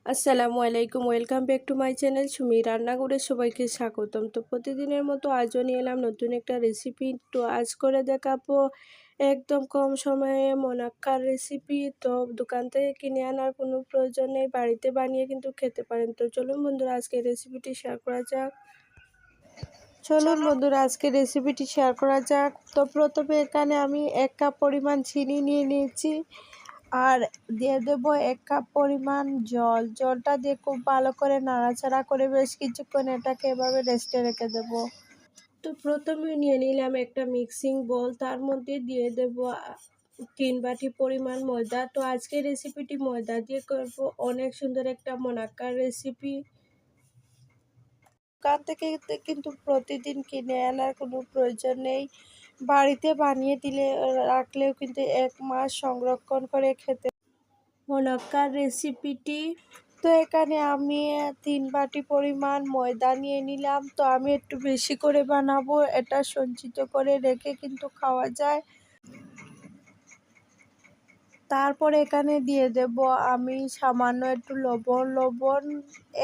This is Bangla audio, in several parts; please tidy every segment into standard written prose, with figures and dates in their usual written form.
আসসালামু আলাইকুম, welcome back to my channel Sumi রান্নাঘরে সবাইকে স্বাগতম। তো প্রতিদিনের মতো আজও নিয়ে এলাম নতুন একটা রেসিপি। তো আজ করে দেখাবো একদম কম সময়ে মোনাক্কার রেসিপি। তো দোকান থেকে কিনে আনার কোনো প্রয়োজন নেই, বাড়িতে বানিয়ে কিন্তু খেতে পারেন। তো চলুন বন্ধুরা আজকে রেসিপিটি শেয়ার করা যাক। তো প্রথমে এখানে আমি 1 কাপ পরিমাণ চিনি নিয়ে নিয়েছি আর দিয়ে দেব 1 কাপ পরিমাণ জল। জলটা দিয়ে খুব ভালো করে নাড়াচাড়া করে বেশ কিছুক্ষণ এটাকে এভাবে রেস্টে রেখে দেব। তো প্রথমে নিয়ে নিলাম একটা মিক্সিং বোল, তার মধ্যে দিয়ে দেব 3 বাটি পরিমাণ ময়দা। তো আজকে রেসিপিটি ময়দা দিয়ে করব, অনেক সুন্দর একটা মোনাক্কার রেসিপি। দোকান থেকে কিন্তু প্রতিদিন কিনে আনার কোনো প্রয়োজন নেই, বাড়িতে বানিয়ে দিলে রাখলেও কিন্তু 1 মাস সংরক্ষণ করে খেতে মোনাক্কার রেসিপিটি। তো এখানে আমি 3 বাটি পরিমাণ ময়দা নিয়ে নিলাম। তো আমি একটু বেশি করে বানাবো, এটা সঞ্চিত করে রেখে কিন্তু খাওয়া যায়। তারপর এখানে দিয়ে দেব আমি সামান্য একটু লবণ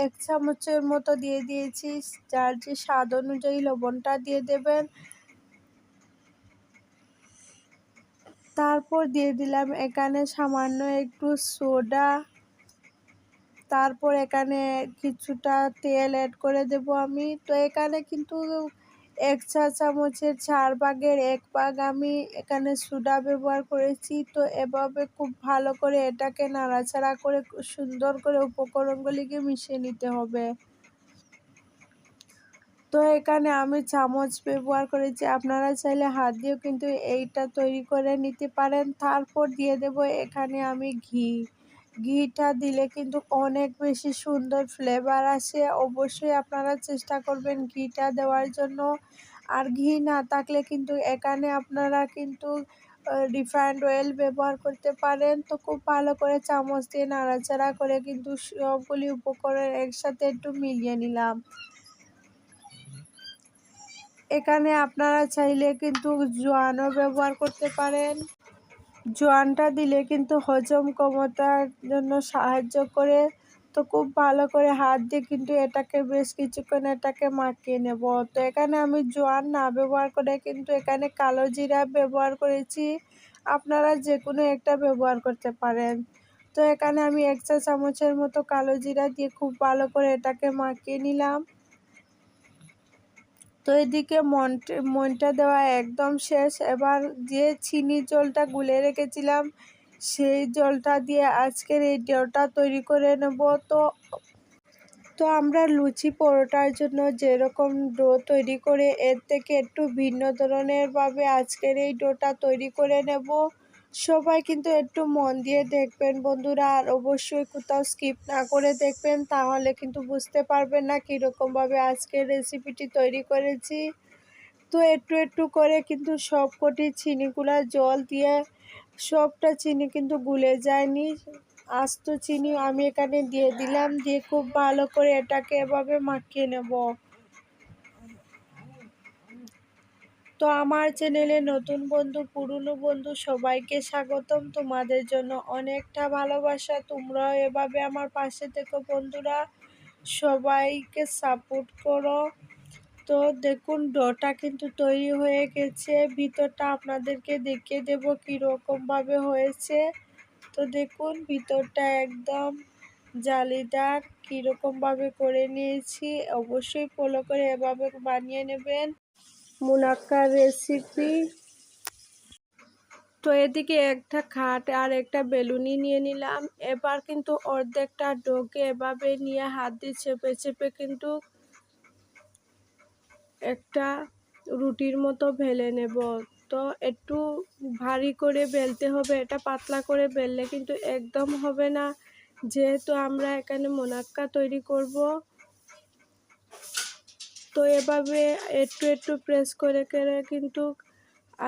1 চামচের মতো দিয়ে দিয়েছি। যার যে স্বাদ অনুযায়ী লবণটা দিয়ে দেবেন। তারপর দিয়ে দিলাম এখানে সামান্য একটু সোডা। তারপর এখানে কিছুটা তেল অ্যাড করে দেব আমি। তো এখানে কিন্তু 1 চা চামচের 4 ভাগের 1 ভাগ আমি এখানে সোডা ব্যবহার করেছি। তো এভাবে খুব ভালো করে এটাকে নাড়াচাড়া করে সুন্দর করে উপকরণগুলিকে মিশিয়ে নিতে হবে। তো এখানে আমি চামচ ব্যবহার করেছি, আপনারা চাইলে হাত দিয়েও কিন্তু এইটা তৈরি করে নিতে পারেন। তারপর দিয়ে দেব এখানে আমি ঘিটা দিলে কিন্তু অনেক বেশি সুন্দর ফ্লেভার আসে। অবশ্যই আপনারা চেষ্টা করবেন ঘিটা দেওয়ার জন্য। আর ঘি না থাকলে কিন্তু এখানে আপনারা কিন্তু রিফাইন্ড অয়েল ব্যবহার করতে পারেন। তো খুব ভালো করে চামচ দিয়ে নাড়াচাড়া করে কিন্তু সবগুলি উপকরণ একসাথে একটু মিলিয়ে নিলাম। এখানে আপনারা চাইলে কিন্তু জোয়ানও ব্যবহার করতে পারেন। জোয়ানটা দিলে কিন্তু হজম ক্ষমতার জন্য সাহায্য করে। তো খুব ভালো করে হাত দিয়ে কিন্তু এটাকে বেশ কিছুক্ষণ এটাকে মাখিয়ে নেব। তো এখানে আমি জোয়ান না ব্যবহার করে কিন্তু এখানে কালো জিরা ব্যবহার করেছি, আপনারা যে কোনো একটা ব্যবহার করতে পারেন। তো এখানে আমি 1 চা চামচের মতো কালো জিরা দিয়ে খুব ভালো করে এটাকে মাখিয়ে নিলাম। তো এদিকে মনটা দেওয়া একদম শেষ। এবার যে চিনির জলটা গুলে রেখেছিলাম সেই জলটা দিয়ে আজকের এই ডোটা তৈরি করে নেব। তো আমরা লুচি পরোটার জন্য যেরকম ডো তৈরি করে এর থেকে একটু ভিন্ন ধরনের ভাবে আজকের এই ডোটা তৈরি করে নেব। সবাই কিন্তু একটু মন দিয়ে দেখবেন বন্ধুরা, আর অবশ্যই কোথাও স্কিপ না করে দেখবেন, তাহলে কিন্তু বুঝতে পারবেন না কীরকমভাবে আজকের রেসিপিটি তৈরি করেছি। তো একটু একটু করে কিন্তু সবকটি চিনিগুলা জল দিয়ে সবটা চিনি কিন্তু গুলে যায়নি, আস্ত চিনি আমি এখানে দিয়ে দিলাম। দিয়ে খুব ভালো করে এটাকে এভাবে মাখিয়ে নেব। তো আমার চ্যানেলে নতুন বন্ধু পুরনো বন্ধু সবাইকে স্বাগতম। তোমাদের জন্য অনেকটা ভালোবাসা, তোমরাও এভাবে আমার পাশে থেকো বন্ধুরা, সবাইকে সাপোর্ট করো। তো দেখুন ডোটা কিন্তু তৈরি হয়ে গেছে, ভিতরটা আপনাদেরকে দেখিয়ে দেব কীরকমভাবে হয়েছে। তো দেখুন ভিতরটা একদম জালিদার, কীরকমভাবে করে নিয়েছি। অবশ্যই ফলো করে এভাবে বানিয়ে নেবেন মুনাক্কার রেসিপি। তো এদিকে একটা খাট আর একটা বেলুনি নিয়ে নিলাম। এবার কিন্তু অর্ধেকটা ডোকে এভাবে নিয়ে হাত দিয়ে চেপে চেপে কিন্তু একটা রুটির মতো বেলে নেব। তো একটু ভারী করে বেলতে হবে, এটা পাতলা করে বেললে কিন্তু একদম হবে না, যেহেতু আমরা এখানে মোনাক্কা তৈরি করব। তো এভাবে একটু একটু প্রেস করে করে কিন্তু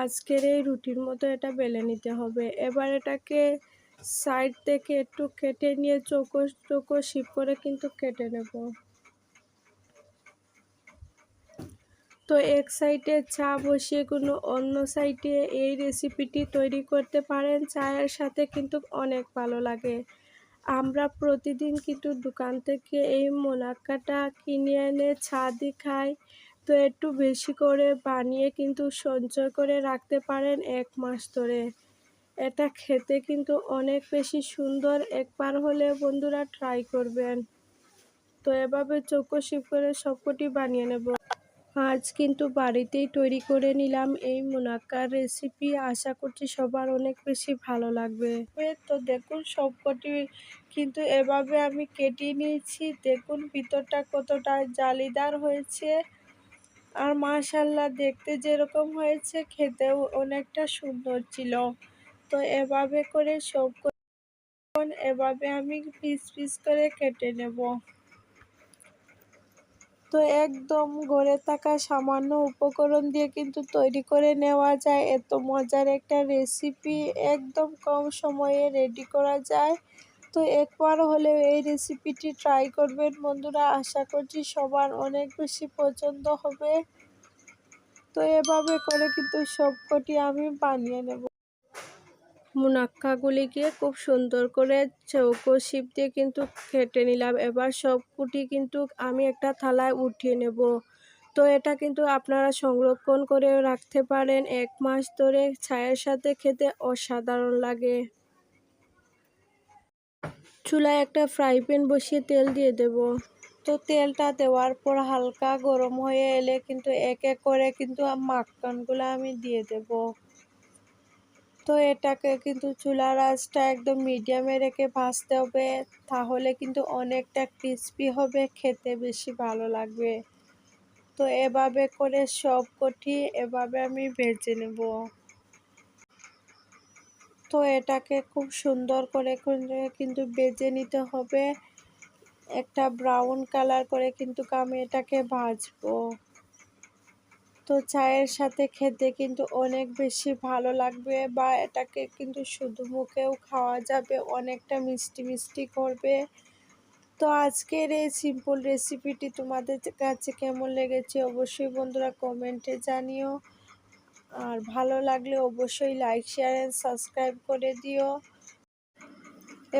আজকের এই রুটির মতো এটা বেলে নিতে হবে। এবার এটাকে সাইড থেকে একটু কেটে নিয়ে চৌকো চৌকো শেপ করে কিন্তু কেটে নেব। তো এক সাইডে চা বসিয়ে কোনো অন্য সাইডে এই রেসিপিটি তৈরি করতে পারেন, চায়ের সাথে কিন্তু অনেক ভালো লাগে। আমরা প্রতিদিন কিন্তু দোকান থেকে এই মুনাক্কাটা কিনে এনে ছাদে খাই। তো একটু বেশি করে বানিয়ে কিন্তু সঞ্চয় করে রাখতে পারেন ১ মাস ধরে। এটা খেতে কিন্তু অনেক বেশি সুন্দর। একবার হলে বন্ধুরা ট্রাই করবেন। তো এভাবে চৌকো-শিক করে সবকটি বানিয়ে নেব। আজ কিন্তু বাড়িতেই তৈরি করে নিলাম এই মুনাক্কার রেসিপি। আশা করছি সবার অনেক বেশি ভালো লাগবে। তো দেখুন সবকটি কিন্তু এভাবে আমি কেটে নিয়েছি। দেখুন ভিতরটা কতটা জালিদার হয়েছে। আর মাশাআল্লাহ দেখতে যেরকম হয়েছে খেতেও অনেকটা সুন্দর ছিল। তো এভাবে করে এভাবে আমি পিস পিস করে কেটে নেব। তো একদম ঘরে থাকা সামান্য উপকরণ দিয়ে কিন্তু তৈরি করে নেওয়া যায় এত মজার একটা রেসিপি। একদম কম সময়ে রেডি করা যায়। তো একবার হলেও এই রেসিপিটি ট্রাই করবেন বন্ধুরা। আশা করছি সবার অনেক বেশি পছন্দ হবে। তো এভাবে করে কিন্তু সবকটি আমি বানিয়ে নেব। মুনাক্কাগুলিকে খুব সুন্দর করে চৌকো শিপ দিয়ে কিন্তু কেটে নিলাম। এবার সবকটি কিন্তু আমি একটা থালায় উঠিয়ে নেব। তো এটা কিন্তু আপনারা সংরক্ষণ করেও রাখতে পারেন ১ মাস ধরে। চায়ের সাথে খেতে অসাধারণ লাগে। চুলায় একটা ফ্রাই প্যান বসিয়ে তেল দিয়ে দেব। তো তেলটা দেওয়ার পর হালকা গরম হয়ে এলে কিন্তু এক এক করে কিন্তু মাখনগুলো আমি দিয়ে দেব। তো এটাকে কিন্তু চুলার আঁচটা একদম মিডিয়ামে রেখে ভাজতে হবে, তাহলে কিন্তু অনেকটা ক্রিস্পি হবে, খেতে বেশি ভালো লাগবে। তো এভাবে করে সবকটি এভাবে আমি ভেজে নেব। তো এটাকে খুব সুন্দর করে কিন্তু ভেজে নিতে হবে। একটা ব্রাউন কালার করে কিন্তু আমি এটাকে ভাজবো। তো চায়ের সাথে খেতে কিন্তু অনেক বেশি ভালো লাগবে, বা এটাকে কিন্তু শুধু মুখেও খাওয়া যাবে, অনেকটা মিষ্টি মিষ্টি করবে। তো আজকের এই সিম্পল রেসিপিটি তোমাদের কাছে কেমন লেগেছে অবশ্যই বন্ধুরা কমেন্টে জানিও। আর ভালো লাগলে অবশ্যই লাইক, শেয়ার অ্যান্ড সাবস্ক্রাইব করে দিও।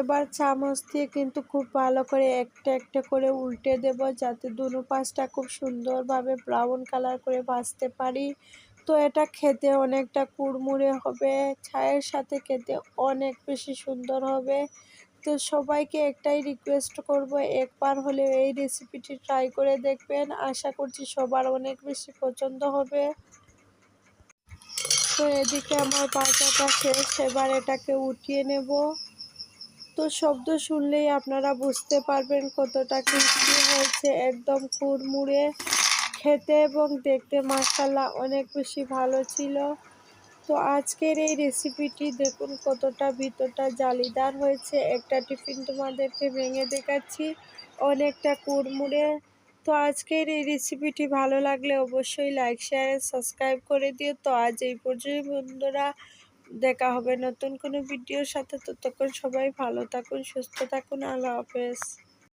এবার চামচ দিয়ে কিন্তু খুব ভালো করে একটা একটা করে উল্টে দেব, যাতে দুনো পাশটা খুব সুন্দরভাবে ব্রাউন কালার করে ভাজতে পারি। তো এটা খেতে অনেকটা কুড়মুড়ে হবে, চায়ের সাথে খেতে অনেক বেশি সুন্দর হবে। তো সবাইকে একটাই রিকোয়েস্ট করব, একবার হলেও এই রেসিপিটি ট্রাই করে দেখবেন। আশা করছি সবার অনেক বেশি পছন্দ হবে। তো এদিকে আমার ভাজাটা শেষ, এবার এটাকে উঠিয়ে নেব। তো শব্দ শুনলেই আপনারা বুঝতে পারবেন কতটা ক্রিস্পি হয়েছে, একদম কুড়মুড়ে, খেতে এবং দেখতে মাশাআল্লাহ অনেক বেশি ভালো ছিল। তো আজকের এই রেসিপিটি দেখুন কতটা ভিতরটা জালিদার হয়েছে। একটা টিফিন তোমাদেরকে ভেঙে দেখাচ্ছি, অনেকটা কুড়মুড়ে। তো আজকের এই রেসিপিটি ভালো লাগলে অবশ্যই লাইক, শেয়ার, সাবস্ক্রাইব করে দিও। তো আজ এই পর্যন্ত বন্ধুরা, দেখা হবে নতুন কোনো ভিডিওর সাথে। ততক্ষণ সবাই ভালো থাকুন, সুস্থ থাকুন। আল্লাহ হাফেজ।